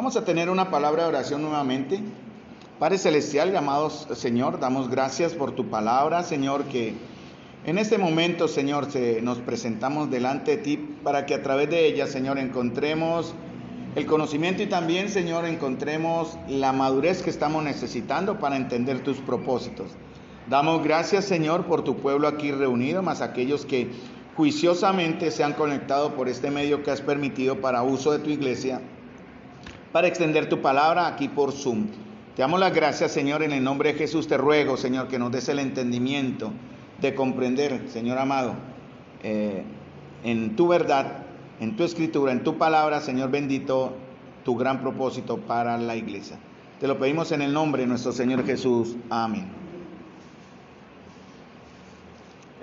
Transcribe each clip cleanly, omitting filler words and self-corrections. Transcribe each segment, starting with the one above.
Vamos a tener una palabra de oración nuevamente. Padre Celestial, amados Señor, damos gracias por tu palabra, Señor, que en este momento, Señor, nos presentamos delante de ti para que a través de ella, Señor, encontremos el conocimiento y también, Señor, encontremos la madurez que estamos necesitando para entender tus propósitos. Damos gracias, Señor, por tu pueblo aquí reunido, más aquellos que juiciosamente se han conectado por este medio que has permitido para uso de tu iglesia, para extender tu palabra aquí por Zoom. Te damos las gracias, Señor, en el nombre de Jesús. Te ruego, Señor, que nos des el entendimiento de comprender, Señor amado, en tu verdad, en tu escritura, en tu palabra, Señor bendito, tu gran propósito para la iglesia. Te lo pedimos en el nombre de nuestro Señor Jesús. Amén.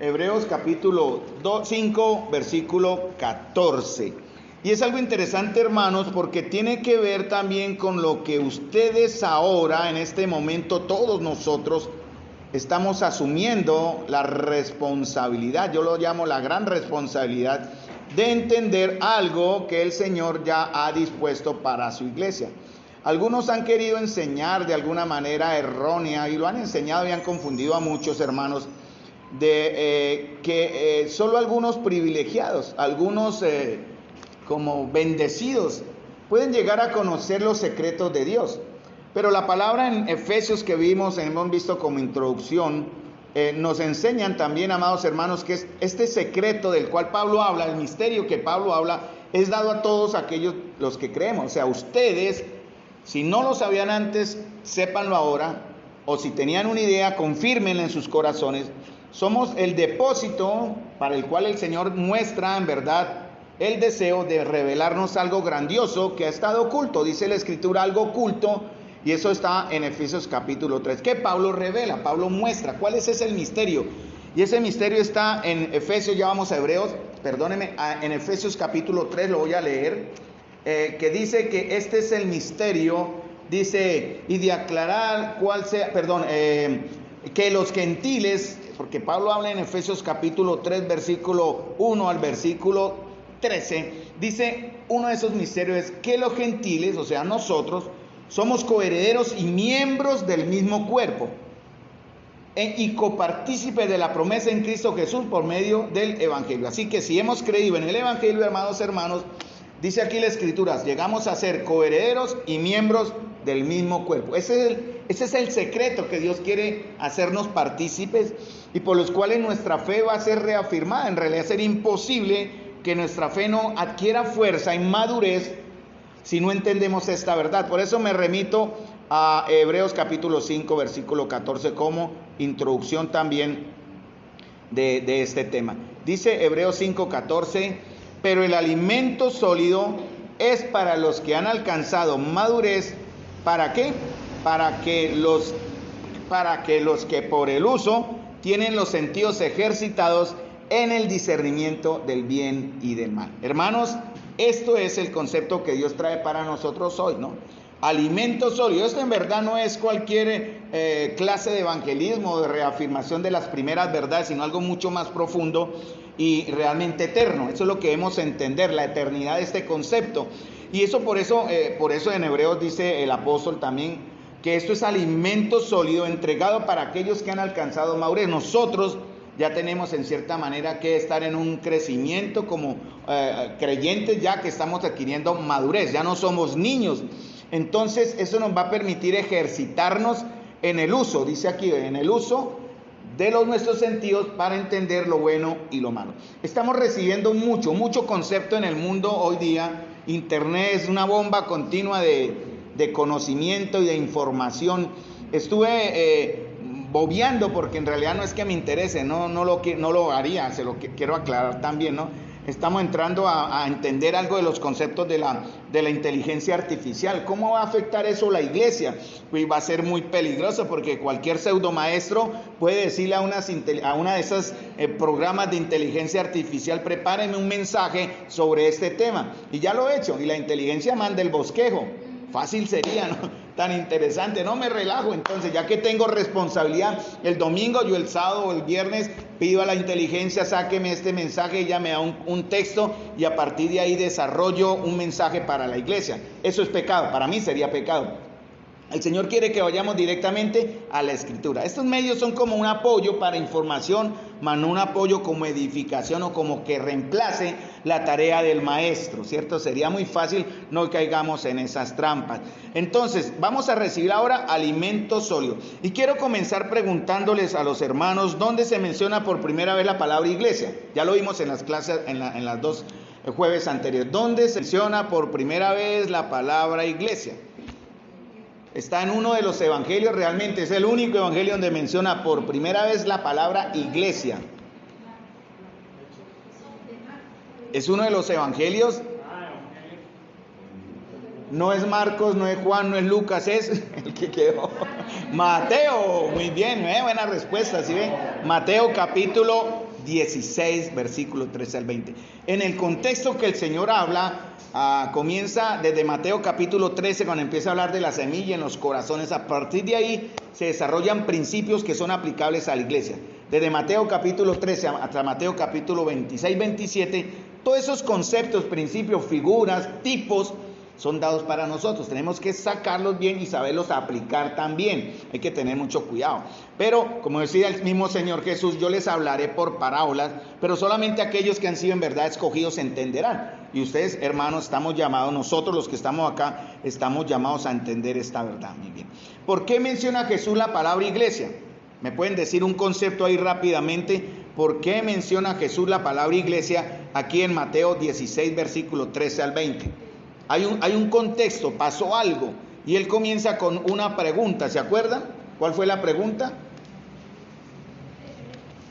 Hebreos capítulo 5, versículo 14. Y es algo interesante, hermanos, porque tiene que ver también con lo que ustedes ahora, en este momento, todos nosotros, estamos asumiendo la responsabilidad, yo lo llamo la gran responsabilidad, de entender algo que el Señor ya ha dispuesto para su iglesia. Algunos han querido enseñar de alguna manera errónea, y lo han enseñado y han confundido a muchos hermanos, de que solo algunos privilegiados, algunos como bendecidos, pueden llegar a conocer los secretos de Dios. Pero la palabra en Efesios que hemos visto como introducción, nos enseñan también, amados hermanos, que este secreto del cual Pablo habla, el misterio que Pablo habla, es dado a todos aquellos los que creemos. O sea, ustedes, si no lo sabían antes, sépanlo ahora, o si tenían una idea, confírmenla en sus corazones. Somos el depósito para el cual el Señor muestra en verdad el deseo de revelarnos algo grandioso que ha estado oculto. Dice la Escritura, algo oculto, y eso está en Efesios capítulo 3, que Pablo revela, Pablo muestra. ¿Cuál es ese misterio? Y ese misterio está en Efesios, ya vamos a Hebreos, en Efesios capítulo 3 lo voy a leer, que dice que este es el misterio, dice, y de aclarar que los gentiles, porque Pablo habla en Efesios capítulo 3, versículo 1 al versículo 13, dice, uno de esos misterios es que los gentiles, o sea nosotros, somos coherederos y miembros del mismo cuerpo y copartícipes de la promesa en Cristo Jesús por medio del Evangelio. Así que si hemos creído en el Evangelio, amados hermanos, dice aquí la Escritura, llegamos a ser coherederos y miembros del mismo cuerpo. Ese es el secreto que Dios quiere hacernos partícipes y por los cuales nuestra fe va a ser reafirmada. En realidad sería imposible que nuestra fe no adquiera fuerza y madurez si no entendemos esta verdad. Por eso me remito a Hebreos capítulo 5, versículo 14 como introducción también de este tema. Dice Hebreos 5, 14, pero el alimento sólido es para los que han alcanzado madurez. ¿Para qué? Para que los que por el uso tienen los sentidos ejercitados en el discernimiento del bien y del mal. Hermanos, esto es el concepto que Dios trae para nosotros hoy, ¿no? Alimento sólido. Esto en verdad no es cualquier clase de evangelismo o de reafirmación de las primeras verdades, sino algo mucho más profundo y realmente eterno. Eso es lo que debemos entender, la eternidad de este concepto. Y por eso en Hebreos dice el apóstol también que esto es alimento sólido entregado para aquellos que han alcanzado madurez. Nosotros ya tenemos en cierta manera que estar en un crecimiento como creyentes, ya que estamos adquiriendo madurez, ya no somos niños. Entonces eso nos va a permitir ejercitarnos en el uso, dice aquí, en el uso de nuestros sentidos para entender lo bueno y lo malo. Estamos recibiendo mucho concepto en el mundo hoy día. Internet es una bomba continua de conocimiento y de información. Estuve bobeando, porque en realidad no es que me interese, no lo haría, se lo quiero aclarar también, ¿no? Estamos entrando a entender algo de los conceptos de la inteligencia artificial. ¿Cómo va a afectar eso a la iglesia? Pues va a ser muy peligroso, porque cualquier pseudomaestro puede decirle a una de esas programas de inteligencia artificial, prepárenme un mensaje sobre este tema. Y ya lo he hecho, y la inteligencia manda el bosquejo. Fácil sería, ¿no? Tan interesante, no me relajo. Entonces, ya que tengo responsabilidad el domingo, yo el sábado o el viernes pido a la inteligencia, sáqueme este mensaje, ella me da un texto y a partir de ahí desarrollo un mensaje para la iglesia. Eso es pecado, para mí sería pecado. El Señor quiere que vayamos directamente a la Escritura. Estos medios son como un apoyo para información, mas no un apoyo como edificación o como que reemplace la tarea del maestro, ¿cierto? Sería muy fácil, no caigamos en esas trampas. Entonces, vamos a recibir ahora alimento sólido. Y quiero comenzar preguntándoles a los hermanos, ¿dónde se menciona por primera vez la palabra iglesia? Ya lo vimos en las clases, en las dos jueves anteriores. ¿Dónde se menciona por primera vez la palabra iglesia? Está en uno de los evangelios, realmente es el único evangelio donde menciona por primera vez la palabra iglesia. Es uno de los evangelios. No es Marcos, no es Juan, no es Lucas, es el que quedó. Mateo, muy bien, buena respuesta, ¿sí ven? Mateo capítulo 16, versículo 13 al 20. En el contexto que el Señor habla, comienza desde Mateo capítulo 13, cuando empieza a hablar de la semilla en los corazones. A partir de ahí se desarrollan principios que son aplicables a la iglesia. Desde Mateo capítulo 13 hasta Mateo capítulo 26, 27, todos esos conceptos, principios, figuras, tipos, son dados para nosotros. Tenemos que sacarlos bien y saberlos aplicar también. Hay que tener mucho cuidado. Pero, como decía el mismo Señor Jesús, yo les hablaré por parábolas, pero solamente aquellos que han sido en verdad escogidos entenderán. Y ustedes, hermanos, estamos llamados, nosotros los que estamos acá, estamos llamados a entender esta verdad. Muy bien. ¿Por qué menciona Jesús la palabra iglesia? ¿Me pueden decir un concepto ahí rápidamente? ¿Por qué menciona Jesús la palabra iglesia aquí en Mateo 16, versículo 13 al 20? Hay un contexto, pasó algo, y él comienza con una pregunta, ¿se acuerdan? ¿Cuál fue la pregunta?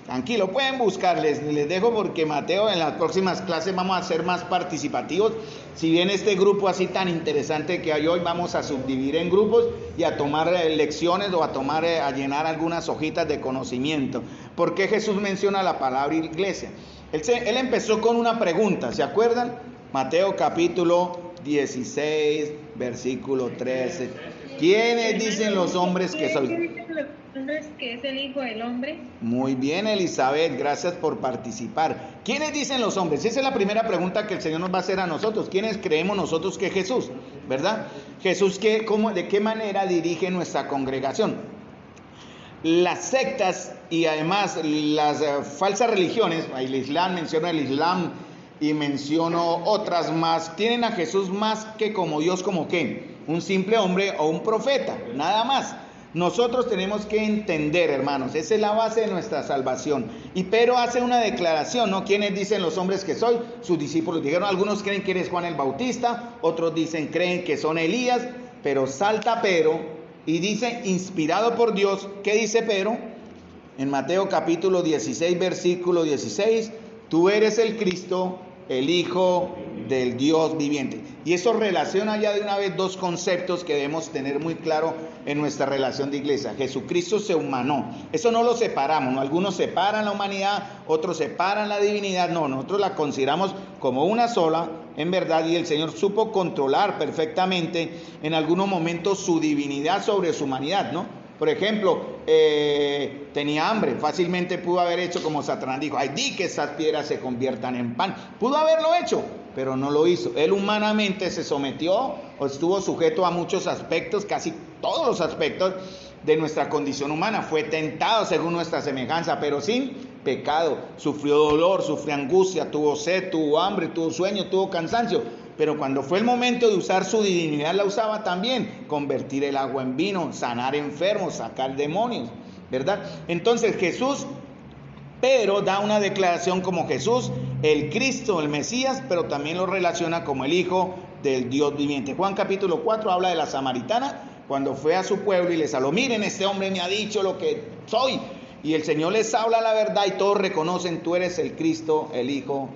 Tranquilo, pueden buscar, les dejo porque Mateo en las próximas clases vamos a ser más participativos. Si bien este grupo así tan interesante que hay hoy, vamos a subdividir en grupos y a tomar lecciones o a llenar algunas hojitas de conocimiento. ¿Por qué Jesús menciona la palabra iglesia? Él empezó con una pregunta, ¿se acuerdan? Mateo capítulo 16, versículo 13. ¿Quiénes dicen los hombres que soy? ¿Quiénes dicen los hombres que es el Hijo del Hombre? Muy bien, Elizabeth, gracias por participar. ¿Quiénes dicen los hombres? Esa es la primera pregunta que el Señor nos va a hacer a nosotros. ¿Quiénes creemos nosotros que es Jesús? ¿Verdad? Jesús, ¿de qué manera dirige nuestra congregación? Las sectas y además las falsas religiones, el Islam, menciona el Islam y menciono otras más, tienen a Jesús más que como Dios, como qué, un simple hombre o un profeta, nada más. Nosotros tenemos que entender, hermanos, esa es la base de nuestra salvación. Y Pedro hace una declaración, ¿no? ¿Quiénes dicen los hombres que soy? Sus discípulos dijeron, algunos creen que eres Juan el Bautista, otros creen que son Elías, pero salta Pedro y dice, inspirado por Dios, ¿qué dice Pedro? En Mateo capítulo 16, versículo 16, tú eres el Cristo, el Hijo del Dios viviente. Y eso relaciona ya de una vez dos conceptos que debemos tener muy claro en nuestra relación de iglesia. Jesucristo se humanó. Eso no lo separamos, ¿no? Algunos separan la humanidad, otros separan la divinidad. No, nosotros la consideramos como una sola, en verdad, y el Señor supo controlar perfectamente en algunos momentos su divinidad sobre su humanidad, ¿no? Por ejemplo, tenía hambre, fácilmente pudo haber hecho como Satanás dijo, ay, di que esas piedras se conviertan en pan. Pudo haberlo hecho, pero no lo hizo. Él humanamente se sometió o estuvo sujeto a muchos aspectos, casi todos los aspectos de nuestra condición humana. Fue tentado según nuestra semejanza, pero sin pecado. Sufrió dolor, sufrió angustia, tuvo sed, tuvo hambre, tuvo sueño, tuvo cansancio. Pero cuando fue el momento de usar su divinidad, la usaba también. Convertir el agua en vino, sanar enfermos, sacar demonios, ¿verdad? Entonces Jesús, Pedro da una declaración como Jesús, el Cristo, el Mesías, pero también lo relaciona como el Hijo del Dios viviente. Juan capítulo 4 habla de la samaritana, cuando fue a su pueblo y les habló, miren, este hombre me ha dicho lo que soy. Y el Señor les habla la verdad y todos reconocen, tú eres el Cristo, el Hijo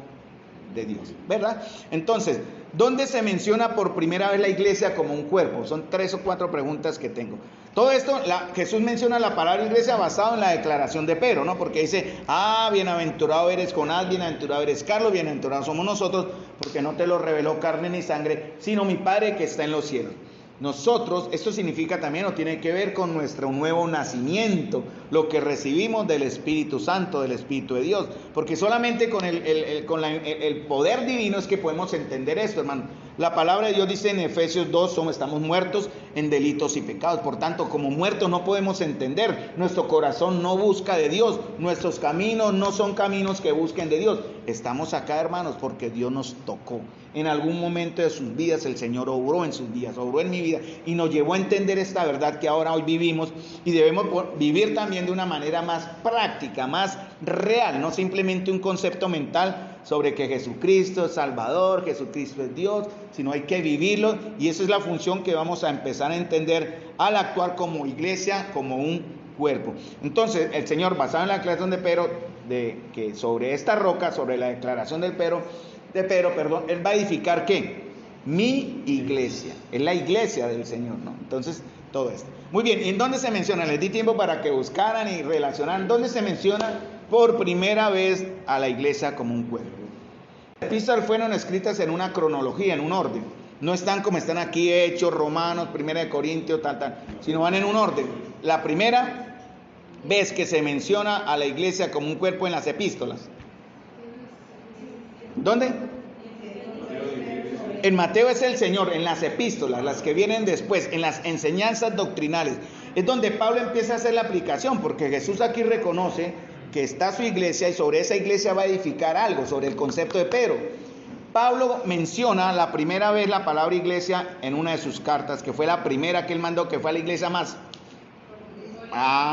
de Dios, ¿verdad? Entonces, ¿dónde se menciona por primera vez la iglesia como un cuerpo? Son 3 o 4 preguntas que tengo. Todo esto, Jesús menciona la palabra iglesia basado en la declaración de Pedro, ¿no? Porque dice, bienaventurado eres Jonás, bienaventurado eres Carlos, bienaventurados somos nosotros, porque no te lo reveló carne ni sangre, sino mi Padre que está en los cielos. Nosotros, esto significa también o tiene que ver con nuestro nuevo nacimiento, lo que recibimos del Espíritu Santo, del Espíritu de Dios, porque solamente con el poder divino es que podemos entender esto, hermano. La palabra de Dios dice en Efesios 2, estamos muertos en delitos y pecados, por tanto, como muertos no podemos entender, nuestro corazón no busca de Dios, nuestros caminos no son caminos que busquen de Dios. Estamos acá, hermanos, porque Dios nos tocó. En algún momento de sus vidas el Señor obró en sus vidas, obró en mi vida y nos llevó a entender esta verdad que ahora hoy vivimos, y debemos vivir también de una manera más práctica, más real, no simplemente un concepto mental sobre que Jesucristo es Salvador, Jesucristo es Dios, sino hay que vivirlo, y esa es la función que vamos a empezar a entender al actuar como iglesia, como un cuerpo. Entonces el Señor, basado en la declaración de Pedro, de que sobre esta roca, sobre la declaración de Pedro, Él va a edificar ¿qué? Mi iglesia. Es la iglesia del Señor, ¿no? Entonces, todo esto. Muy bien, ¿y en dónde se menciona? Les di tiempo para que buscaran y relacionaran. ¿Dónde se menciona por primera vez a la iglesia como un cuerpo? Las epístolas fueron escritas en una cronología, en un orden. No están como están aquí Hechos, Romanos, Primera de Corintios, sino van en un orden. La primera vez que se menciona a la iglesia como un cuerpo en las epístolas. ¿Dónde? En Mateo es el Señor, en las epístolas, las que vienen después, en las enseñanzas doctrinales, es donde Pablo empieza a hacer la aplicación, porque Jesús aquí reconoce que está su iglesia y sobre esa iglesia va a edificar algo, sobre el concepto de Pedro. Pablo menciona la primera vez la palabra iglesia en una de sus cartas, que fue la primera que él mandó, que fue a la iglesia más.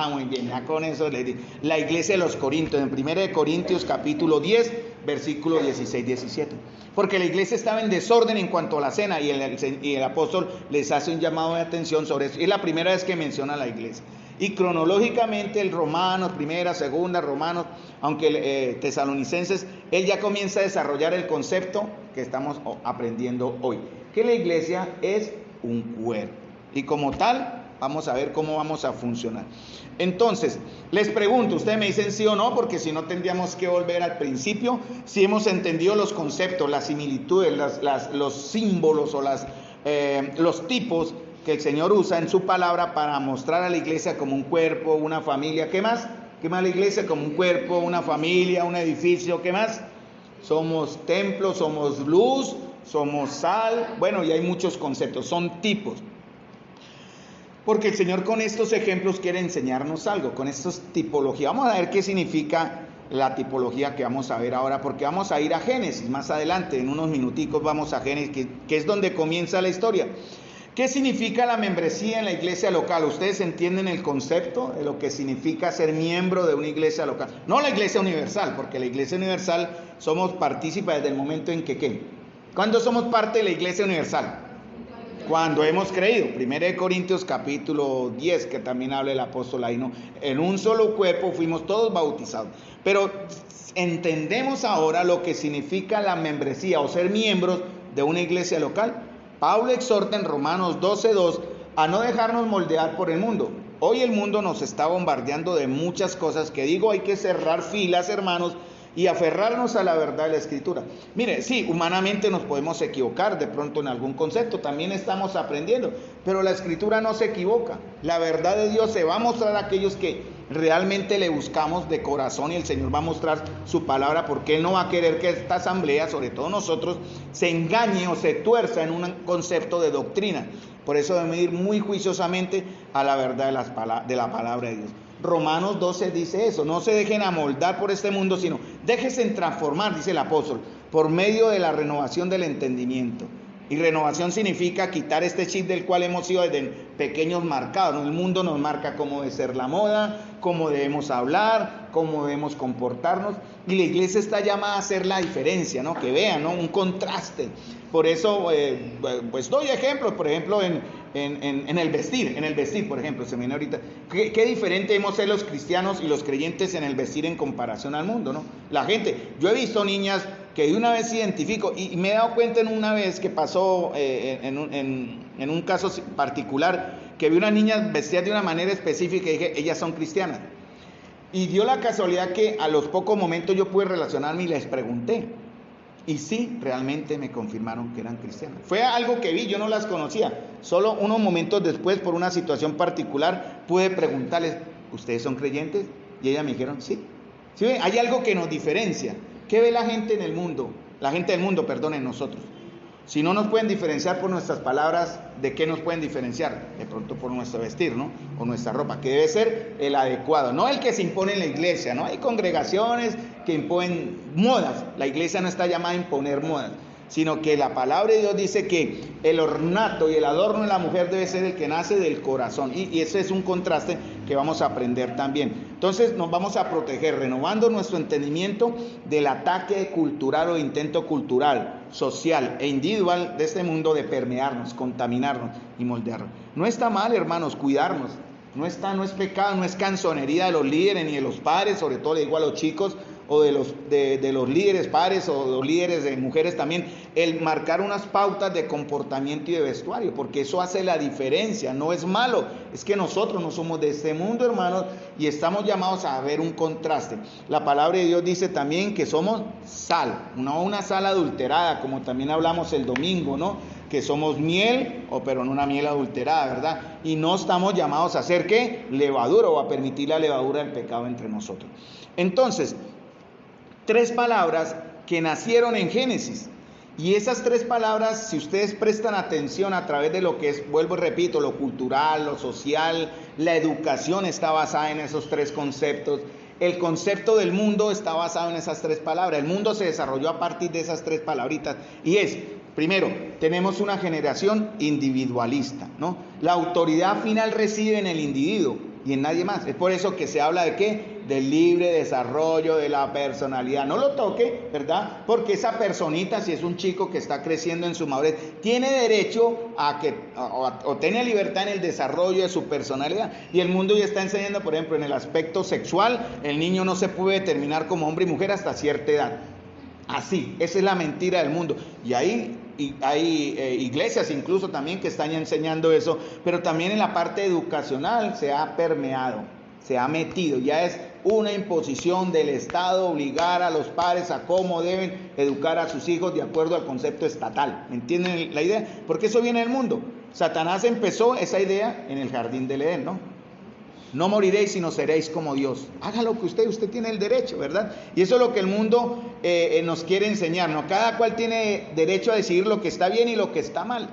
Muy bien, ya con eso le di. La iglesia de los Corintios, en 1 de Corintios capítulo 10, versículo 16-17. Porque la iglesia estaba en desorden en cuanto a la cena, y el apóstol les hace un llamado de atención sobre eso. Es la primera vez que menciona la iglesia. Y cronológicamente el Romanos, primera, segunda, Romanos, aunque Tesalonicenses, él ya comienza a desarrollar el concepto que estamos aprendiendo hoy. Que la iglesia es un cuerpo. Y como tal, vamos a ver cómo vamos a funcionar. Entonces, les pregunto, ustedes me dicen sí o no, porque si no tendríamos que volver al principio. Si hemos entendido los conceptos, las similitudes, los símbolos o los tipos que el Señor usa en su palabra para mostrar a la iglesia como un cuerpo, una familia. ¿Qué más? ¿Qué más la iglesia? Como un cuerpo, una familia, un edificio. ¿Qué más? Somos templo, somos luz, somos sal. Bueno, y hay muchos conceptos, son tipos. Porque el Señor con estos ejemplos quiere enseñarnos algo, con estas tipologías. Vamos a ver qué significa la tipología que vamos a ver ahora, porque vamos a ir a Génesis más adelante, en unos minuticos vamos a Génesis, que es donde comienza la historia. ¿Qué significa la membresía en la iglesia local? ¿Ustedes entienden el concepto de lo que significa ser miembro de una iglesia local? No la iglesia universal, porque la iglesia universal somos partícipes desde el momento en que ¿qué? ¿Cuándo somos parte de la iglesia universal? Cuando hemos creído. 1 de Corintios capítulo 10, que también habla el apóstol ahí, ¿no? En un solo cuerpo fuimos todos bautizados. Pero entendemos ahora lo que significa la membresía o ser miembros de una iglesia local. Pablo exhorta en Romanos 12:2 a no dejarnos moldear por el mundo. Hoy el mundo nos está bombardeando de muchas cosas que hay que cerrar filas, hermanos, y aferrarnos a la verdad de la Escritura. Mire, sí, humanamente nos podemos equivocar de pronto en algún concepto, también estamos aprendiendo, pero la Escritura no se equivoca. La verdad de Dios se va a mostrar a aquellos que realmente le buscamos de corazón, y el Señor va a mostrar su palabra, porque Él no va a querer que esta asamblea, sobre todo nosotros, se engañe o se tuerza en un concepto de doctrina. Por eso debemos ir muy juiciosamente a la verdad de la palabra de Dios. Romanos 12 dice eso: no se dejen amoldar por este mundo, sino déjense transformar, dice el apóstol, por medio de la renovación del entendimiento. Y renovación significa quitar este chip del cual hemos sido desde pequeños marcados, ¿no? El mundo nos marca cómo debe ser la moda, cómo debemos hablar, cómo debemos comportarnos, y la iglesia está llamada a hacer la diferencia, ¿no? Que vean, ¿no? Un contraste. Por eso, pues doy ejemplos, por ejemplo, en el vestir, por ejemplo, se me viene ahorita. ¿Qué diferente hemos ser los cristianos y los creyentes en el vestir en comparación al mundo, ¿no? La gente, yo he visto niñas que de una vez identifico, y me he dado cuenta en una vez que pasó en un caso particular, que vi unas niñas vestidas de una manera específica y dije, ellas son cristianas. Y dio la casualidad que a los pocos momentos yo pude relacionarme y les pregunté. Y sí, realmente me confirmaron que eran cristianas. Fue algo que vi, yo no las conocía. Solo unos momentos después, por una situación particular, pude preguntarles, ¿ustedes son creyentes? Y ellas me dijeron, sí. ¿Sí ven? Hay algo que nos diferencia. ¿Qué ve la gente en el mundo? La gente del mundo, perdón, en nosotros. Si no nos pueden diferenciar por nuestras palabras, ¿de qué nos pueden diferenciar? De pronto por nuestro vestir, ¿no? O nuestra ropa, que debe ser el adecuado, no el que se impone en la iglesia, ¿no? Hay congregaciones que imponen modas. La iglesia no está llamada a imponer modas, sino que la palabra de Dios dice que el ornato y el adorno de la mujer debe ser el que nace del corazón. Y ese es un contraste que vamos a aprender también. Entonces nos vamos a proteger, renovando nuestro entendimiento del ataque cultural o intento cultural, social e individual de este mundo de permearnos, contaminarnos y moldearnos. No está mal, hermanos, cuidarnos. No es pecado, no es canzonería de los líderes ni de los padres, sobre todo le digo a los chicos, o de los líderes padres o de los líderes de mujeres también, el marcar unas pautas de comportamiento y de vestuario, porque eso hace la diferencia, no es malo, es que nosotros no somos de este mundo, hermanos, y estamos llamados a ver un contraste. La palabra de Dios dice también que somos sal, no una sal adulterada, como también hablamos el domingo, ¿no? Que somos miel, pero no una miel adulterada, ¿verdad? Y no estamos llamados a hacer, ¿qué? Levadura, o a permitir la levadura del pecado entre nosotros. Entonces, 3 palabras que nacieron en Génesis. Y esas 3 palabras, si ustedes prestan atención a través de lo que es, vuelvo y repito, lo cultural, lo social, la educación está basada en esos 3 conceptos. El concepto del mundo está basado en esas 3 palabras. El mundo se desarrolló a partir de esas 3 palabritas. Y es, primero, tenemos una generación individualista, ¿no? La autoridad final reside en el individuo y en nadie más. Es por eso que se habla de ¿qué? Del libre desarrollo de la personalidad. No lo toque, ¿verdad? Porque esa personita, si es un chico que está creciendo en su madurez, tiene derecho a que o tiene libertad en el desarrollo de su personalidad. Y el mundo ya está enseñando, por ejemplo, en el aspecto sexual, el niño no se puede determinar como hombre y mujer hasta cierta edad. Así, esa es la mentira del mundo. Y hay iglesias incluso también que están enseñando eso, pero también en la parte educacional se ha permeado, se ha metido, ya es una imposición del Estado obligar a los padres a cómo deben educar a sus hijos de acuerdo al concepto estatal. ¿Me entienden la idea? Porque eso viene del mundo. Satanás empezó esa idea en el jardín del Edén, ¿no? No moriréis, sino seréis como Dios. Haga lo que usted tiene el derecho, ¿verdad? Y eso es lo que el mundo nos quiere enseñar, ¿no? Cada cual tiene derecho a decidir lo que está bien y lo que está mal.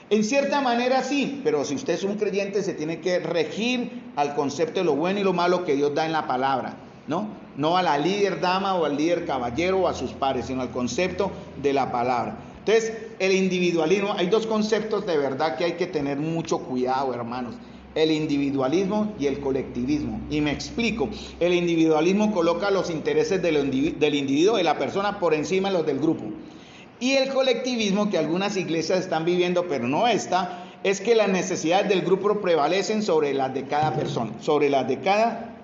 En cierta manera sí, pero si usted es un creyente se tiene que regir al concepto de lo bueno y lo malo que Dios da en la palabra, ¿no? No a la líder dama o al líder caballero o a sus pares, sino al concepto de la palabra. Entonces, el individualismo, hay 2 conceptos de verdad que hay que tener mucho cuidado, hermanos. El individualismo y el colectivismo. Y me explico. El individualismo coloca los intereses del individuo, de la persona, por encima de los del grupo. Y el colectivismo, que algunas iglesias están viviendo, pero no esta, es que las necesidades del grupo prevalecen sobre las de cada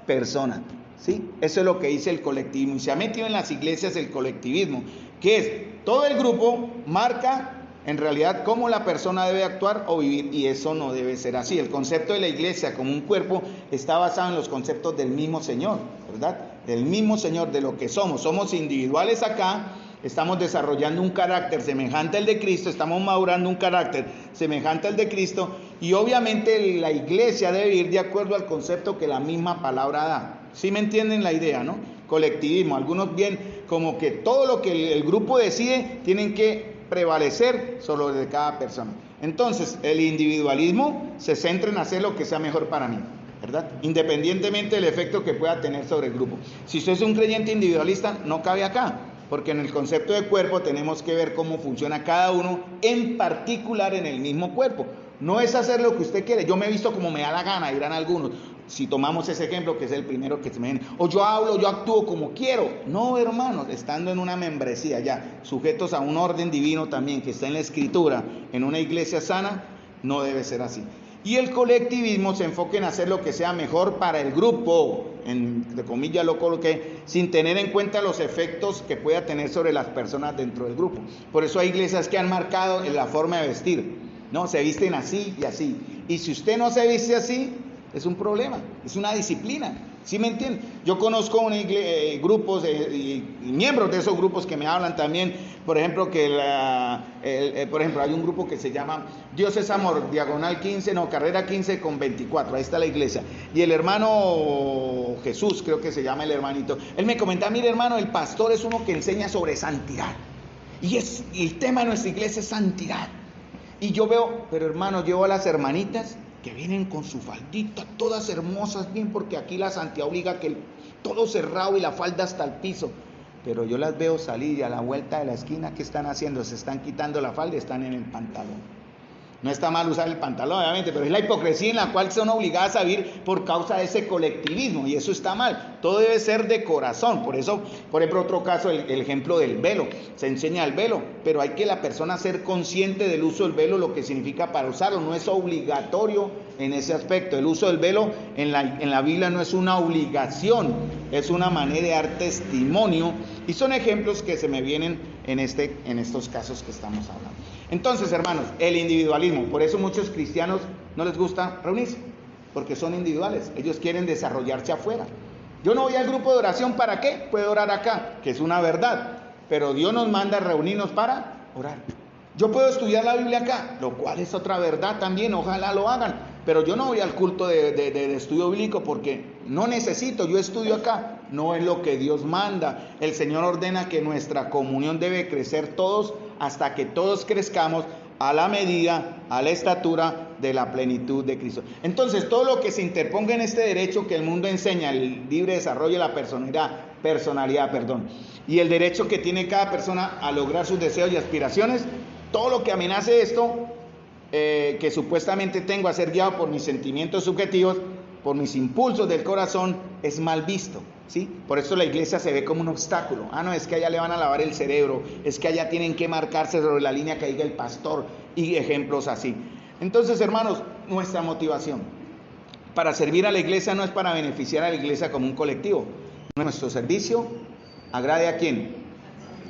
persona. ¿Sí? Eso es lo que dice el colectivismo. Y se ha metido en las iglesias el colectivismo, que es todo el grupo marca en realidad cómo la persona debe actuar o vivir, y eso no debe ser así. El concepto de la iglesia como un cuerpo está basado en los conceptos del mismo Señor, ¿verdad? Del mismo Señor, de lo que somos individuales acá, estamos desarrollando un carácter semejante al de Cristo, estamos madurando un carácter semejante al de Cristo, y obviamente la iglesia debe vivir de acuerdo al concepto que la misma palabra da. ¿Sí me entienden la idea, no? Colectivismo, algunos bien como que todo lo que el grupo decide tienen que prevalecer sobre de cada persona. Entonces, el individualismo se centra en hacer lo que sea mejor para mí, ¿verdad? Independientemente del efecto que pueda tener sobre el grupo. Si usted es un creyente individualista, no cabe acá, porque en el concepto de cuerpo tenemos que ver cómo funciona cada uno en particular en el mismo cuerpo. No es hacer lo que usted quiere. Yo me he visto como me da la gana, dirán algunos. Si tomamos ese ejemplo, que es el primero que se me viene, o yo hablo, yo actúo como quiero. No, hermanos, estando en una membresía ya, sujetos a un orden divino también, que está en la Escritura, en una iglesia sana, no debe ser así. Y el colectivismo se enfoca en hacer lo que sea mejor para el grupo, entre comillas lo coloqué, sin tener en cuenta los efectos que pueda tener sobre las personas dentro del grupo. Por eso hay iglesias que han marcado en la forma de vestir, ¿no? Se visten así y así. Y si usted no se viste así, Es un problema, es una disciplina. ¿Sí me entienden? Yo conozco grupos y miembros de esos grupos que me hablan también, por ejemplo, por ejemplo, hay un grupo que se llama Dios es Amor, diagonal 15, no, carrera 15 con 24, ahí está la iglesia. Y el hermano Jesús, creo que se llama el hermanito, él me comentaba, mire hermano, el pastor es uno que enseña sobre santidad. Y el tema de nuestra iglesia es santidad. Y yo veo, pero hermano, llevo a las hermanitas que vienen con su faldita, todas hermosas, bien, porque aquí la santidad obliga a que todo cerrado y la falda hasta el piso. Pero yo las veo salir y a la vuelta de la esquina, ¿qué están haciendo? Se están quitando la falda y están en el pantalón. No está mal usar el pantalón, obviamente, pero es la hipocresía en la cual son obligadas a vivir por causa de ese colectivismo, y eso está mal. Todo debe ser de corazón. Por eso, por ejemplo, otro caso, el ejemplo del velo. Se enseña el velo, pero hay que la persona ser consciente del uso del velo, lo que significa para usarlo. No es obligatorio en ese aspecto. El uso del velo en la Biblia no es una obligación, es una manera de dar testimonio, y son ejemplos que se me vienen en estos casos que estamos hablando. Entonces, hermanos, el individualismo, por eso muchos cristianos no les gusta reunirse, porque son individuales, ellos quieren desarrollarse afuera. Yo no voy al grupo de oración, ¿para qué? Puedo orar acá, que es una verdad, pero Dios nos manda a reunirnos para orar. Yo puedo estudiar la Biblia acá, lo cual es otra verdad también, ojalá lo hagan, pero yo no voy al culto de estudio bíblico porque no necesito, yo estudio acá, no es lo que Dios manda. El Señor ordena que nuestra comunión debe crecer todos hasta que todos crezcamos a la medida, a la estatura de la plenitud de Cristo. Entonces, todo lo que se interponga en este derecho que el mundo enseña, el libre desarrollo de la personalidad, y el derecho que tiene cada persona a lograr sus deseos y aspiraciones, todo lo que amenace esto, que supuestamente tengo a ser guiado por mis sentimientos subjetivos, por mis impulsos del corazón, es mal visto, ¿sí? Por eso la iglesia se ve como un obstáculo. No, es que allá le van a lavar el cerebro, es que allá tienen que marcarse sobre la línea que diga el pastor, y ejemplos así. Entonces, hermanos, nuestra motivación para servir a la iglesia no es para beneficiar a la iglesia como un colectivo. Nuestro servicio agrade ¿a quién?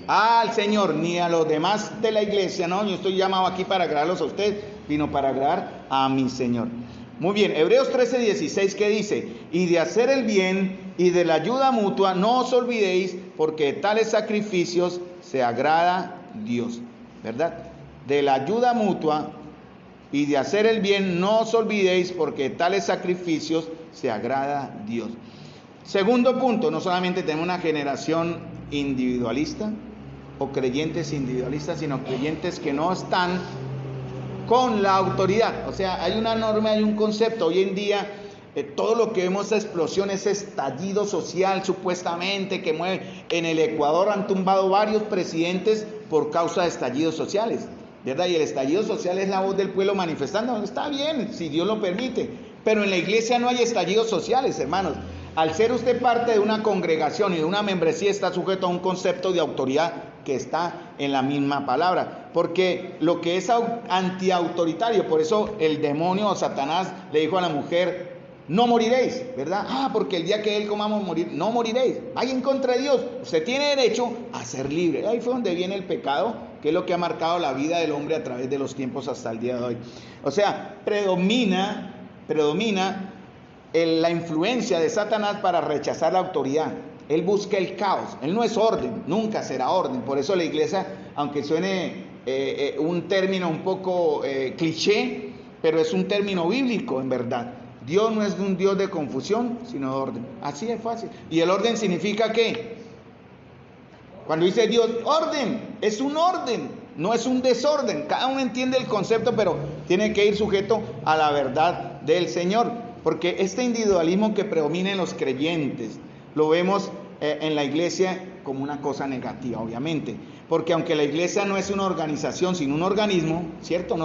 Al Señor, ni a los demás de la iglesia, no, yo estoy llamado aquí para agradarlos a ustedes, sino para agradar a mi Señor. Muy bien, Hebreos 13:16, ¿qué dice? Y de hacer el bien y de la ayuda mutua no os olvidéis, porque de tales sacrificios se agrada Dios, ¿verdad? De la ayuda mutua y de hacer el bien no os olvidéis, porque de tales sacrificios se agrada Dios. Segundo punto, no solamente tenemos una generación individualista o creyentes individualistas, sino creyentes que no están con la autoridad. O sea, hay una norma, hay un concepto. Hoy en día todo lo que vemos, esa explosión, ese estallido social supuestamente que mueve. En el Ecuador han tumbado varios presidentes por causa de estallidos sociales, ¿verdad? Y el estallido social es la voz del pueblo manifestando. Está bien, si Dios lo permite, pero en la iglesia no hay estallidos sociales, hermanos. Al ser usted parte de una congregación y de una membresía, está sujeto a un concepto de autoridad que está en la misma palabra, porque lo que es antiautoritario, por eso el demonio o Satanás le dijo a la mujer: no moriréis, ¿verdad? Porque el día que él comamos morir, no moriréis. Hay en contra de Dios, usted tiene derecho a ser libre. Ahí fue donde viene el pecado, que es lo que ha marcado la vida del hombre a través de los tiempos hasta el día de hoy. O sea, predomina la influencia de Satanás para rechazar la autoridad. Él busca el caos, él no es orden, nunca será orden. Por eso la iglesia, aunque suene un término un poco cliché, pero es un término bíblico en verdad. Dios no es un Dios de confusión, sino de orden. Así es fácil. ¿Y el orden significa qué? Cuando dice Dios orden, es un orden, no es un desorden. Cada uno entiende el concepto, pero tiene que ir sujeto a la verdad del Señor. Porque este individualismo que predomina en los creyentes, lo vemos en la iglesia como una cosa negativa, obviamente. Porque aunque la iglesia no es una organización, sino un organismo, ¿cierto?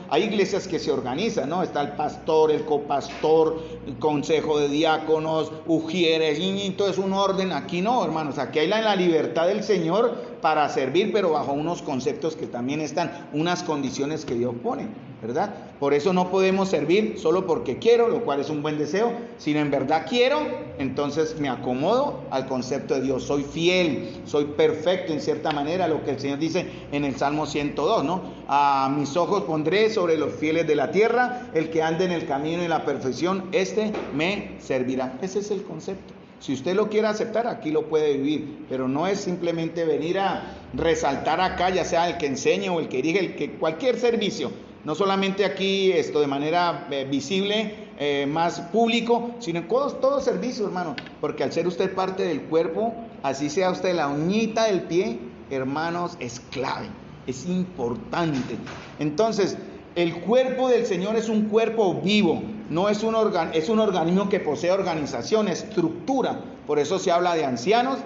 Hay iglesias que se organizan, ¿no? Está el pastor, el copastor, el consejo de diáconos, ujieres, y todo es un orden. Aquí no, hermanos, aquí hay la libertad del Señor para servir, pero bajo unos conceptos que también están, unas condiciones que Dios pone. ¿verdad? Por eso no podemos servir solo porque quiero, lo cual es un buen deseo, sino en verdad quiero, entonces me acomodo al concepto de Dios. Soy fiel, soy perfecto en cierta manera, lo que el Señor dice en el Salmo 102, ¿no? A mis ojos pondré sobre los fieles de la tierra, el que ande en el camino y la perfección, este me servirá. Ese es el concepto. Si usted lo quiere aceptar, aquí lo puede vivir, pero no es simplemente venir a resaltar acá, ya sea el que enseñe o el que dirige, el que cualquier servicio, no solamente aquí de manera visible, más público, sino en todo servicio, hermano, porque al ser usted parte del cuerpo, así sea usted la uñita del pie, hermanos, es clave, es importante. Entonces, el cuerpo del Señor es un cuerpo vivo, no es un organismo que posee organización, estructura. Por eso se habla de ancianos.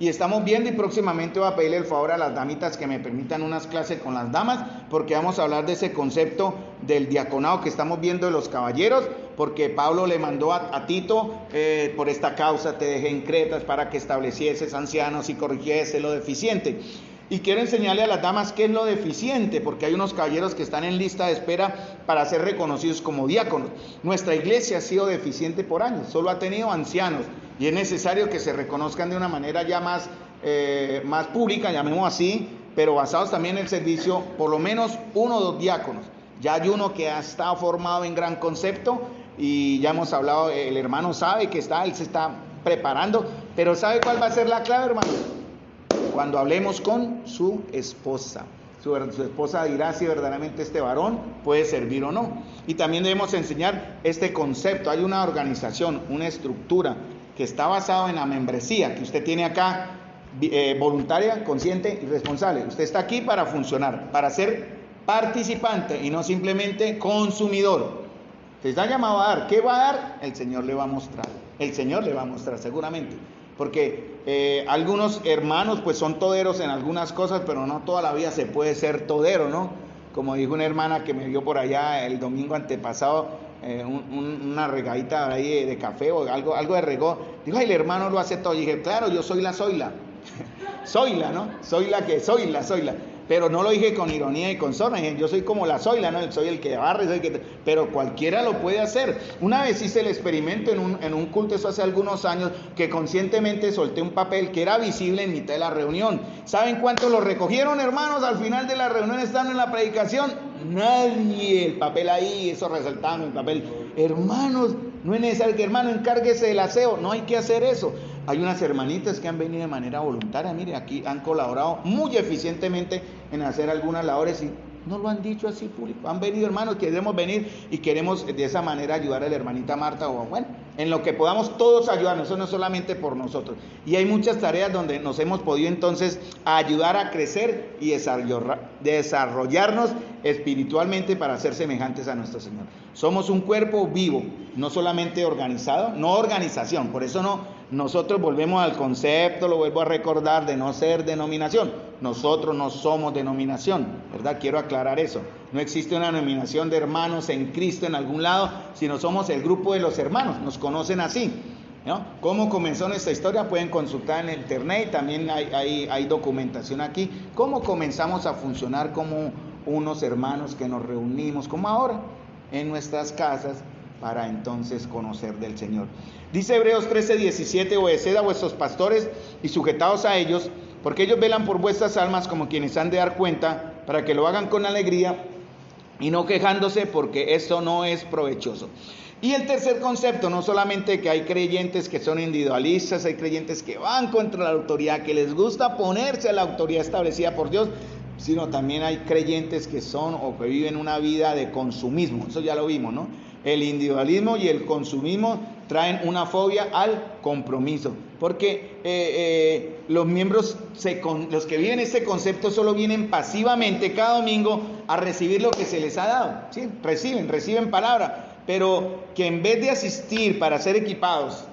Y estamos viendo, y próximamente voy a pedirle el favor a las damitas que me permitan unas clases con las damas, porque vamos a hablar de ese concepto del diaconado que estamos viendo de los caballeros, porque Pablo le mandó a Tito, por esta causa te dejé en Cretas para que establecieses ancianos y corrigiese lo deficiente. Y quiero enseñarle a las damas qué es lo deficiente, porque hay unos caballeros que están en lista de espera para ser reconocidos como diáconos. Nuestra iglesia ha sido deficiente por años, solo ha tenido ancianos, y es necesario que se reconozcan de una manera ya más pública, llamemos así, pero basados también en el servicio, por lo menos 1 o 2 diáconos. Ya hay uno que ha estado formado en gran concepto, y ya hemos hablado, el hermano sabe que él se está preparando, pero ¿sabe cuál va a ser la clave, hermano? Cuando hablemos con su esposa. Su esposa dirá si verdaderamente este varón puede servir o no. Y también debemos enseñar este concepto. Hay una organización, una estructura que está basada en la membresía que usted tiene acá, voluntaria, consciente y responsable. Usted está aquí para funcionar, para ser participante y no simplemente consumidor. Usted está llamado a dar. ¿Qué va a dar? El Señor le va a mostrar. El Señor le va a mostrar seguramente. Porque algunos hermanos pues son toderos en algunas cosas, pero no toda la vida se puede ser todero, ¿no? Como dijo una hermana que me vio por allá el domingo antepasado, una regadita ahí de café o algo de regó. Dijo, ay, el hermano lo hace todo. Y dije, claro, yo soy la Zoila. Zoila, ¿no? Zoila. Pero no lo dije con ironía y con sorna. Yo soy como la Zoila, ¿no? Soy el que barre, pero cualquiera lo puede hacer. Una vez hice el experimento en un culto, eso hace algunos años, que conscientemente solté un papel que era visible en mitad de la reunión. ¿Saben cuántos lo recogieron, hermanos? Al final de la reunión, estando en la predicación, nadie. El papel ahí, eso resaltaba en el papel. Hermanos, no es necesario que hermano encárguese del aseo, no hay que hacer eso. Hay unas hermanitas que han venido de manera voluntaria, mire, aquí han colaborado muy eficientemente en hacer algunas labores y no lo han dicho así público. Han venido, hermanos, queremos venir y queremos de esa manera ayudar a la hermanita Marta, o bueno, en lo que podamos todos ayudarnos, eso no es solamente por nosotros. Y hay muchas tareas donde nos hemos podido entonces ayudar a crecer y desarrollarnos espiritualmente para ser semejantes a nuestro Señor. Somos un cuerpo vivo, no solamente organizado, no organización, por eso nosotros volvemos al concepto, lo vuelvo a recordar, de no ser denominación. Nosotros no somos denominación, ¿verdad? Quiero aclarar eso. No existe una denominación de hermanos en Cristo en algún lado, sino somos el grupo de los hermanos, nos conocen así, ¿no? ¿Cómo comenzó nuestra historia? Pueden consultar en internet, también hay documentación aquí. ¿Cómo comenzamos a funcionar como unos hermanos que nos reunimos, como ahora, en nuestras casas, para entonces conocer del Señor? Dice Hebreos 13:17, obedeced a vuestros pastores y sujetaos a ellos, porque ellos velan por vuestras almas como quienes han de dar cuenta, para que lo hagan con alegría y no quejándose, porque esto no es provechoso. Y el tercer concepto, no solamente que hay creyentes que son individualistas, hay creyentes que van contra la autoridad, que les gusta ponerse a la autoridad establecida por Dios, sino también hay creyentes que son o que viven una vida de consumismo. Eso ya lo vimos, ¿no? El individualismo y el consumismo traen una fobia al compromiso, porque los miembros, los que viven este concepto, solo vienen pasivamente cada domingo a recibir lo que se les ha dado, ¿sí? Reciben palabra, pero que en vez de asistir para ser equipados,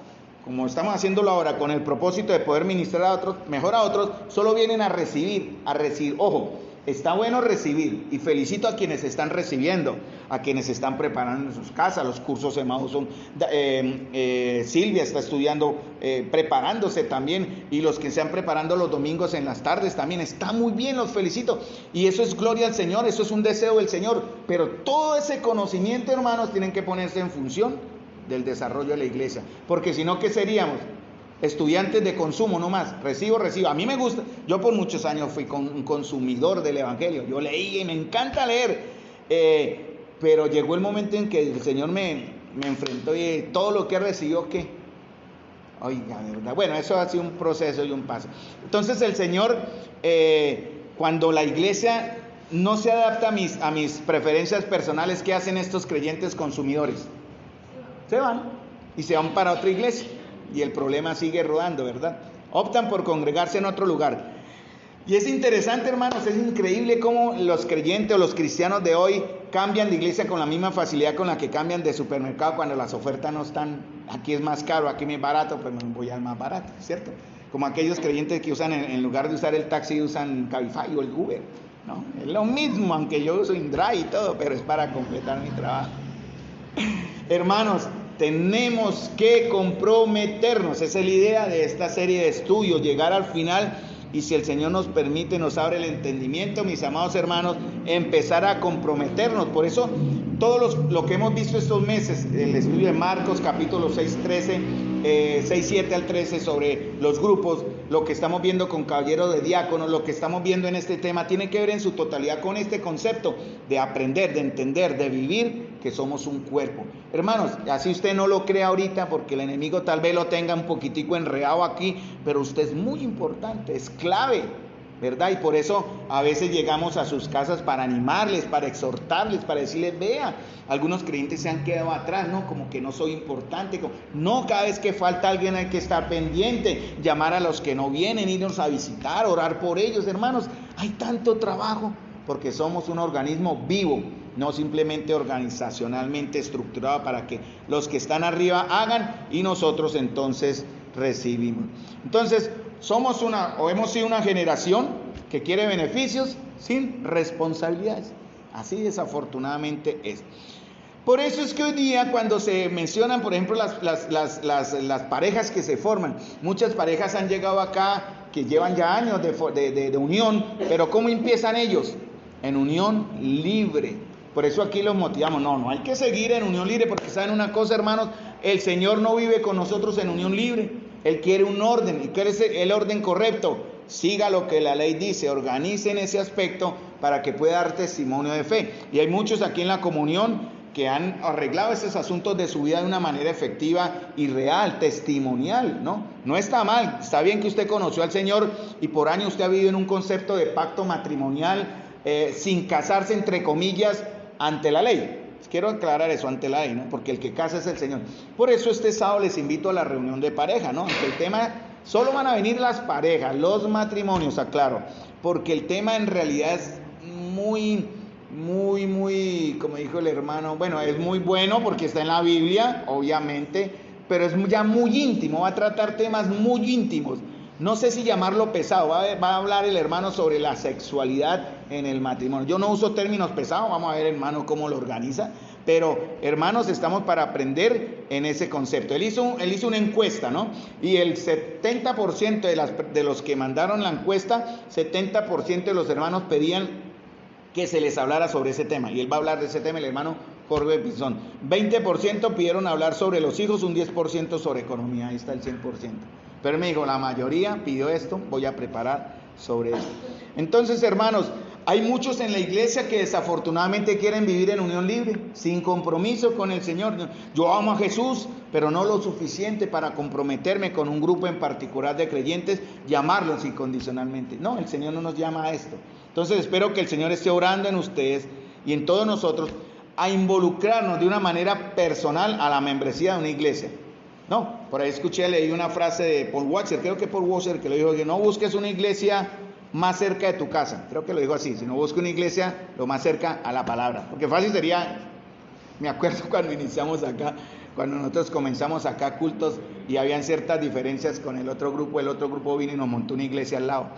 como estamos haciéndolo ahora, con el propósito de poder ministrar a otros, mejor a otros, solo vienen a recibir. Ojo, está bueno recibir, y felicito a quienes están recibiendo, a quienes están preparando en sus casas. Los cursos Emmaus son, Silvia está estudiando, preparándose también, y los que se están preparando los domingos en las tardes también. Está muy bien, los felicito, y eso es gloria al Señor, eso es un deseo del Señor, pero todo ese conocimiento, hermanos, tienen que ponerse en función del desarrollo de la iglesia, porque si no, ¿qué seríamos? Estudiantes de consumo nomás, recibo. A mí me gusta, yo por muchos años fui un consumidor del evangelio, yo leí y me encanta leer, pero llegó el momento en que el Señor me enfrentó y todo lo que recibió, ¿qué? Oiga, de verdad, bueno, eso ha sido un proceso y un paso. Entonces el Señor, cuando la iglesia no se adapta a mis preferencias personales, ¿qué hacen estos creyentes consumidores? Se van y se van para otra iglesia. Y el problema sigue rodando, ¿verdad? Optan por congregarse en otro lugar. Y es interesante, hermanos, es increíble cómo los creyentes o los cristianos de hoy cambian de iglesia con la misma facilidad con la que cambian de supermercado cuando las ofertas no están. Aquí es más caro, aquí es barato, pues me voy al más barato, ¿cierto? Como aquellos creyentes que usan, en lugar de usar el taxi, usan Cabify o el Uber, ¿no? Es lo mismo, aunque yo uso InDrive y todo, pero es para completar mi trabajo. Hermanos, tenemos que comprometernos, esa es la idea de esta serie de estudios, llegar al final, y si el Señor nos permite, nos abre el entendimiento, mis amados hermanos, empezar a comprometernos. Por eso, lo que hemos visto estos meses, el estudio de Marcos, capítulo 6, 13, 6, 7 al 13, sobre los grupos, lo que estamos viendo con caballeros de diáconos, lo que estamos viendo en este tema, tiene que ver en su totalidad con este concepto de aprender, de entender, de vivir, que somos un cuerpo. Hermanos, así usted no lo cree ahorita, porque el enemigo tal vez lo tenga un poquitico enredado aquí, pero usted es muy importante, es clave, ¿verdad? Y por eso a veces llegamos a sus casas para animarles, para exhortarles, para decirles, vea, algunos creyentes se han quedado atrás, ¿no? Como que no soy importante. No, cada vez que falta alguien hay que estar pendiente, llamar a los que no vienen, irnos a visitar, orar por ellos. Hermanos, hay tanto trabajo, porque somos un organismo vivo, no simplemente organizacionalmente estructurado para que los que están arriba hagan y nosotros entonces recibimos. Entonces, hemos sido una generación que quiere beneficios sin responsabilidades. Así desafortunadamente es. Por eso es que hoy día, cuando se mencionan, por ejemplo, las parejas que se forman, muchas parejas han llegado acá que llevan ya años de unión, pero ¿cómo empiezan ellos? En unión libre. Por eso aquí los motivamos, no hay que seguir en unión libre, porque saben una cosa, hermanos, el Señor no vive con nosotros en unión libre, Él quiere un orden, y quiere el orden correcto. Siga lo que la ley dice, organice en ese aspecto para que pueda dar testimonio de fe. Y hay muchos aquí en la comunión que han arreglado esos asuntos de su vida de una manera efectiva y real, testimonial, ¿no? No está mal, está bien que usted conoció al Señor y por años usted ha vivido en un concepto de pacto matrimonial, sin casarse, entre comillas, ante la ley. Quiero aclarar eso, ante la ley, ¿no? Porque el que casa es el Señor. Por eso este sábado les invito a la reunión de pareja, ¿no? Aunque el tema, solo van a venir las parejas, los matrimonios, aclaro, porque el tema en realidad es muy, como dijo el hermano, bueno, es muy bueno porque está en la Biblia, obviamente, pero es ya muy íntimo, va a tratar temas muy íntimos. No sé si llamarlo pesado, va a hablar el hermano sobre la sexualidad en el matrimonio. Yo no uso términos pesados, vamos a ver, hermano, cómo lo organiza, pero hermanos, estamos para aprender en ese concepto. Él hizo una encuesta, ¿no? Y el 70% de los que mandaron la encuesta, 70% de los hermanos pedían que se les hablara sobre ese tema, y él va a hablar de ese tema, el hermano Jorge Pinzón. 20% pidieron hablar sobre los hijos, un 10% sobre economía, ahí está el 100%. Pero él me dijo, la mayoría pidió esto, voy a preparar sobre esto. Entonces, hermanos, hay muchos en la iglesia que desafortunadamente quieren vivir en unión libre, sin compromiso con el Señor. Yo amo a Jesús, pero no lo suficiente para comprometerme con un grupo en particular de creyentes, llamarlos incondicionalmente. No, el Señor no nos llama a esto. Entonces espero que el Señor esté orando en ustedes y en todos nosotros a involucrarnos de una manera personal a la membresía de una iglesia. No, por ahí leí una frase de Paul Washer, creo que Paul Washer, que lo dijo, que no busques una iglesia más cerca de tu casa, creo que lo dijo así, sino busques una iglesia lo más cerca a la palabra, porque fácil sería, me acuerdo cuando iniciamos acá, cuando nosotros comenzamos acá cultos y habían ciertas diferencias con el otro grupo vino y nos montó una iglesia al lado.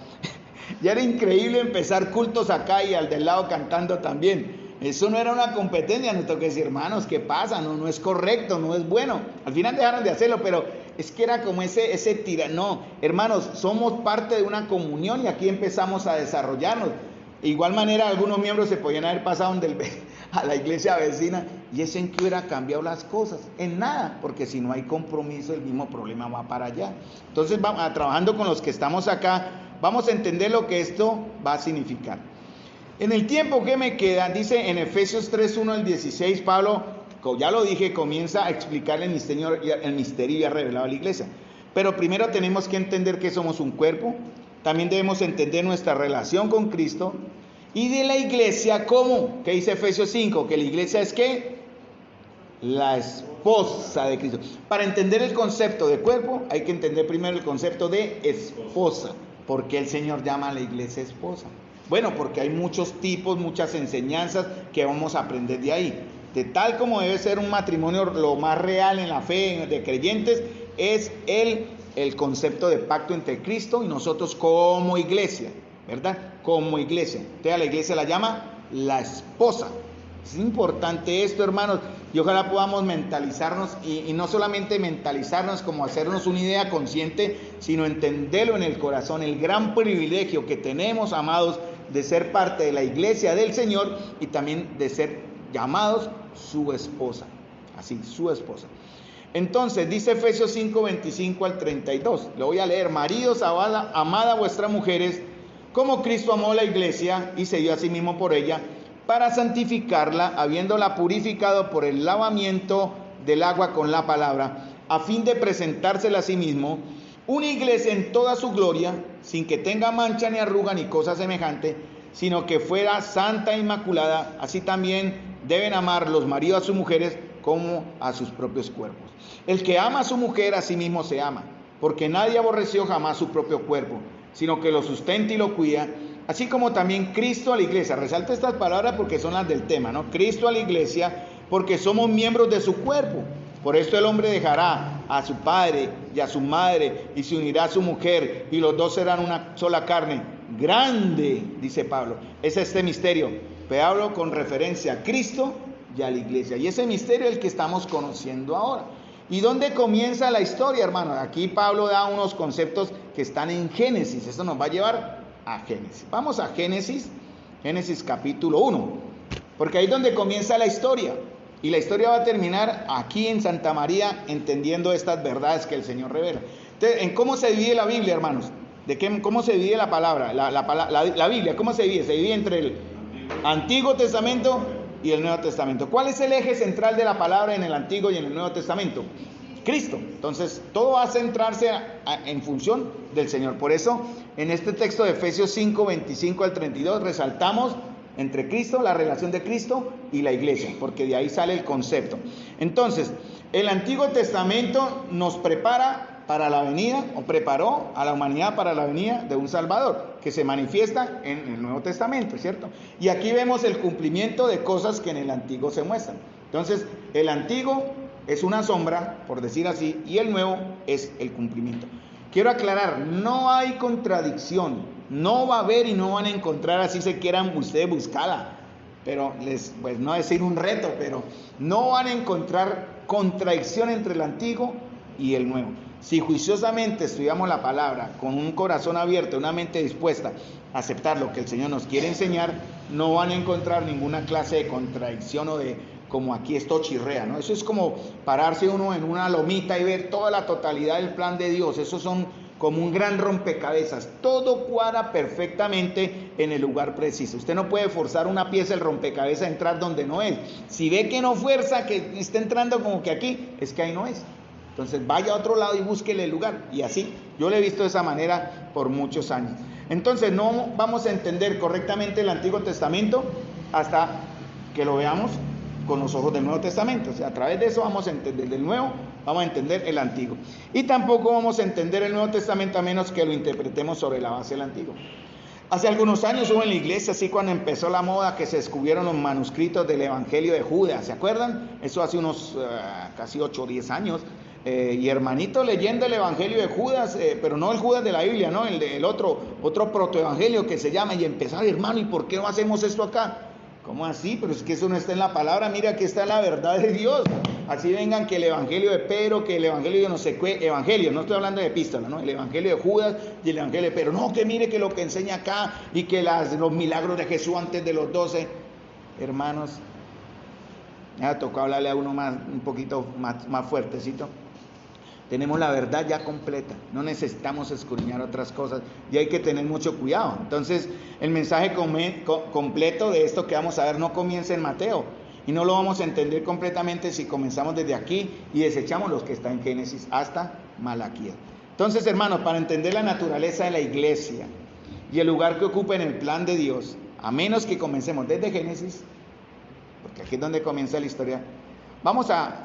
Ya era increíble empezar cultos acá y al del lado cantando también. Eso no era una competencia, nos toca decir, hermanos, ¿qué pasa? No, no es correcto, no es bueno. Al final dejaron de hacerlo, pero es que era como ese tira. No, hermanos, somos parte de una comunión y aquí empezamos a desarrollarnos. De igual manera, algunos miembros se podían haber pasado a la iglesia vecina, y eso en qué hubiera cambiado las cosas, en nada, porque si no hay compromiso, el mismo problema va para allá. Entonces, trabajando con los que estamos acá, vamos a entender lo que esto va a significar. En el tiempo que me queda, dice en Efesios 3:1 al 16, Pablo, ya lo dije, comienza a explicar el misterio ya revelado a la iglesia. Pero primero tenemos que entender que somos un cuerpo. También debemos entender nuestra relación con Cristo. Y de la iglesia, ¿cómo? ¿Qué dice Efesios 5? Que la iglesia es ¿qué? La esposa de Cristo. Para entender el concepto de cuerpo, hay que entender primero el concepto de esposa. ¿Por qué el Señor llama a la iglesia esposa? Bueno, porque hay muchos tipos, muchas enseñanzas que vamos a aprender de ahí. De tal como debe ser un matrimonio, lo más real en la fe de creyentes es el concepto de pacto entre Cristo y nosotros como iglesia, ¿verdad? Como iglesia. Entonces a la iglesia la llama la esposa. Es importante esto, hermanos, y ojalá podamos mentalizarnos y no solamente mentalizarnos como hacernos una idea consciente, sino entenderlo en el corazón, el gran privilegio que tenemos, amados, de ser parte de la iglesia del Señor y también de ser llamados su esposa. Así, su esposa. Entonces, dice Efesios 5:25 al 32. Lo voy a leer. Maridos, amad a vuestras mujeres, como Cristo amó a la iglesia y se dio a sí mismo por ella, para santificarla, habiéndola purificado por el lavamiento del agua con la palabra, a fin de presentársela a sí mismo, una iglesia en toda su gloria, sin que tenga mancha ni arruga ni cosa semejante, sino que fuera santa e inmaculada. Así también deben amar los maridos a sus mujeres como a sus propios cuerpos. El que ama a su mujer, a sí mismo se ama, porque nadie aborreció jamás su propio cuerpo, sino que lo sustenta y lo cuida, así como también Cristo a la iglesia. Resalta estas palabras porque son las del tema, ¿no? Cristo a la iglesia, porque somos miembros de su cuerpo. Por esto el hombre dejará a su padre y a su madre y se unirá a su mujer, y los dos serán una sola carne. Grande, dice Pablo, es este misterio. Pero hablo con referencia a Cristo y a la iglesia. Y ese misterio es el que estamos conociendo ahora. ¿Y dónde comienza la historia, hermano? Aquí Pablo da unos conceptos que están en Génesis. Esto nos va a llevar a Génesis. Vamos a Génesis capítulo 1. Porque ahí es donde comienza la historia. Y la historia va a terminar aquí en Santa María, entendiendo estas verdades que el Señor revela. Entonces, ¿en cómo se divide la Biblia, hermanos? ¿Cómo se divide la palabra? La Biblia, ¿cómo se divide? Se divide entre el Antiguo Testamento y el Nuevo Testamento. ¿Cuál es el eje central de la palabra en el Antiguo y en el Nuevo Testamento? Cristo. Entonces, todo va a centrarse en función del Señor. Por eso, en este texto de Efesios 5:25 al 32, resaltamos entre Cristo, la relación de Cristo y la iglesia, porque de ahí sale el concepto. Entonces, el Antiguo Testamento nos prepara para la venida, o preparó a la humanidad para la venida de un Salvador, que se manifiesta en el Nuevo Testamento, ¿cierto? Y aquí vemos el cumplimiento de cosas que en el Antiguo se muestran. Entonces, el Antiguo es una sombra, por decir así, y el Nuevo es el cumplimiento. Quiero aclarar, no hay contradicción. No va a haber y no van a encontrar, así se quieran ustedes buscarla, pero pues no decir un reto, pero no van a encontrar contradicción entre el Antiguo y el Nuevo. Si juiciosamente estudiamos la palabra con un corazón abierto, una mente dispuesta a aceptar lo que el Señor nos quiere enseñar, no van a encontrar ninguna clase de contradicción o de como aquí esto chirrea, ¿no? Eso es como pararse uno en una lomita y ver toda la totalidad del plan de Dios. Esos son como un gran rompecabezas, todo cuadra perfectamente en el lugar preciso. Usted no puede forzar una pieza del rompecabezas a entrar donde no es. Si ve que no fuerza, que está entrando como que aquí, es que ahí no es. Entonces vaya a otro lado y búsquele el lugar. Y así, yo lo he visto de esa manera por muchos años. Entonces no vamos a entender correctamente el Antiguo Testamento hasta que lo veamos con los ojos del Nuevo Testamento. O sea, a través de eso vamos a entender el Nuevo, vamos a entender el Antiguo. Y tampoco vamos a entender el Nuevo Testamento a menos que lo interpretemos sobre la base del Antiguo. Hace algunos años hubo en la iglesia, así cuando empezó la moda, que se descubrieron los manuscritos del Evangelio de Judas, ¿se acuerdan? Eso hace unos casi 8 o 10 años. y hermanito leyendo el Evangelio de Judas, pero no el Judas de la Biblia, ¿no? El otro protoevangelio que se llama, y empezar, hermano, ¿y por qué no hacemos esto acá? ¿Cómo así? Pero es que eso no está en la palabra. Mira, aquí está la verdad de Dios. Así vengan que el evangelio de Pedro, que el evangelio de no sé qué, evangelio, no estoy hablando de epístola, ¿no? El evangelio de Judas y el evangelio de Pedro. No, que mire que lo que enseña acá y que los milagros de Jesús antes de los 12. Hermanos, ya tocó hablarle a uno un poquito más fuertecito. Tenemos la verdad ya completa, no necesitamos escudriñar otras cosas y hay que tener mucho cuidado. Entonces, el mensaje completo de esto que vamos a ver no comienza en Mateo y no lo vamos a entender completamente si comenzamos desde aquí y desechamos los que están en Génesis hasta Malaquías. Entonces, hermanos, para entender la naturaleza de la iglesia y el lugar que ocupa en el plan de Dios, a menos que comencemos desde Génesis, porque aquí es donde comienza la historia, vamos a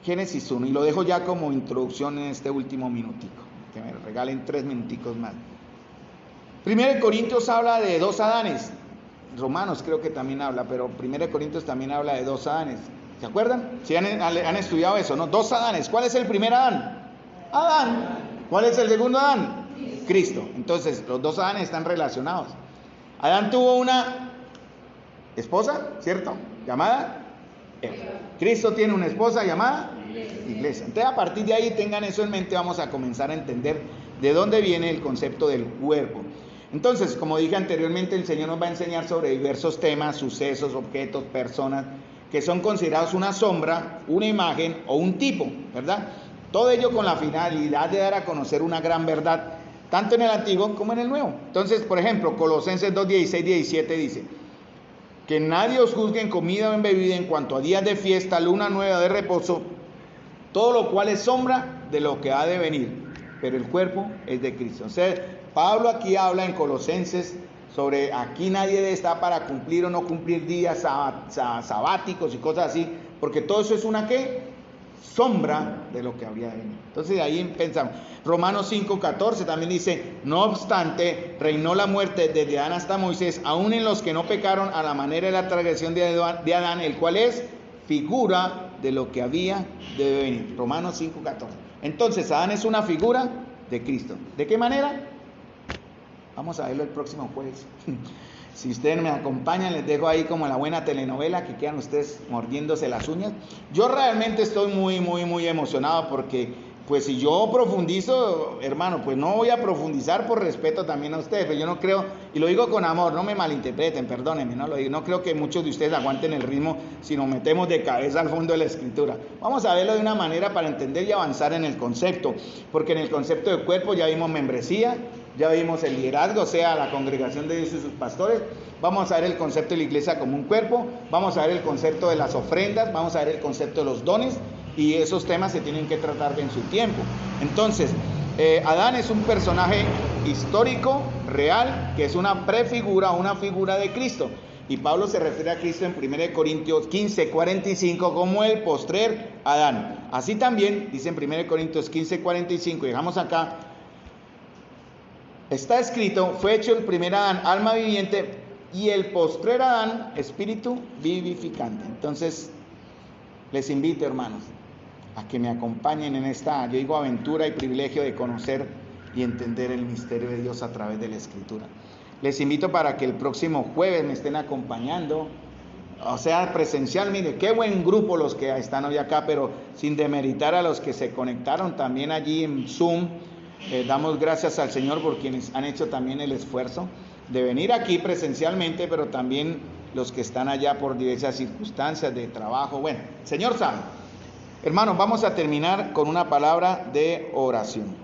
Génesis 1, y lo dejo ya como introducción en este último minutico, que me regalen 3 minuticos más. Primero de Corintios habla de 2 Adanes, Romanos creo que también habla, pero Primero de Corintios también habla de 2 Adanes, ¿se acuerdan? Si han estudiado eso, ¿no? 2 Adanes, ¿cuál es el primer Adán? Adán. ¿Cuál es el segundo Adán? Cristo. Entonces, los 2 Adanes están relacionados. Adán tuvo una esposa, ¿cierto? Llamada Eva. Cristo tiene una esposa llamada Iglesia. Entonces, a partir de ahí, tengan eso en mente, vamos a comenzar a entender de dónde viene el concepto del cuerpo. Entonces, como dije anteriormente, el Señor nos va a enseñar sobre diversos temas, sucesos, objetos, personas, que son considerados una sombra, una imagen o un tipo, ¿verdad? Todo ello con la finalidad de dar a conocer una gran verdad, tanto en el Antiguo como en el Nuevo. Entonces, por ejemplo, Colosenses 2, 16, 17 dice: que nadie os juzgue en comida o en bebida, en cuanto a días de fiesta, luna nueva de reposo, todo lo cual es sombra de lo que ha de venir, pero el cuerpo es de Cristo. O sea, Pablo aquí habla en Colosenses sobre aquí nadie está para cumplir o no cumplir días sabáticos y cosas así, porque todo eso es una ¿qué? Sombra de lo que habría de venir. Entonces de ahí pensamos. Romanos 5:14 también dice: no obstante, reinó la muerte desde Adán hasta Moisés, aun en los que no pecaron a la manera de la transgresión de Adán, el cual es figura de lo que había de venir. Romanos 5:14. Entonces Adán es una figura de Cristo. ¿De qué manera? Vamos a verlo el próximo jueves. Si ustedes me acompañan, les dejo ahí como la buena telenovela, que quedan ustedes mordiéndose las uñas. Yo realmente estoy muy emocionado porque, pues si yo profundizo, hermano, pues no voy a profundizar por respeto también a ustedes, pero yo no creo, y lo digo con amor, no me malinterpreten, perdónenme, no creo que muchos de ustedes aguanten el ritmo si nos metemos de cabeza al fondo de la Escritura. Vamos a verlo de una manera para entender y avanzar en el concepto, porque en el concepto de cuerpo ya vimos membresía, ya vimos el liderazgo, o sea, la congregación de Dios y sus pastores. Vamos a ver el concepto de la iglesia como un cuerpo, vamos a ver el concepto de las ofrendas, vamos a ver el concepto de los dones, y esos temas se tienen que tratar en su tiempo. Entonces, Adán es un personaje histórico, real, que es una prefigura, una figura de Cristo. Y Pablo se refiere a Cristo en 1 Corintios 15:45 como el postrer Adán. Así también dice en 1 Corintios 15:45, dejamos acá: está escrito, fue hecho el primer Adán, alma viviente, y el postrer Adán, espíritu vivificante. Entonces, les invito, hermanos, a que me acompañen en esta, yo digo, aventura y privilegio de conocer y entender el misterio de Dios a través de la Escritura. Les invito para que el próximo jueves me estén acompañando, o sea, presencial. Mire, qué buen grupo los que están hoy acá, pero sin demeritar a los que se conectaron también allí en Zoom. Damos gracias al Señor por quienes han hecho también el esfuerzo de venir aquí presencialmente, pero también los que están allá por diversas circunstancias de trabajo. Bueno, Señor sabe. Hermanos, vamos a terminar con una palabra de oración.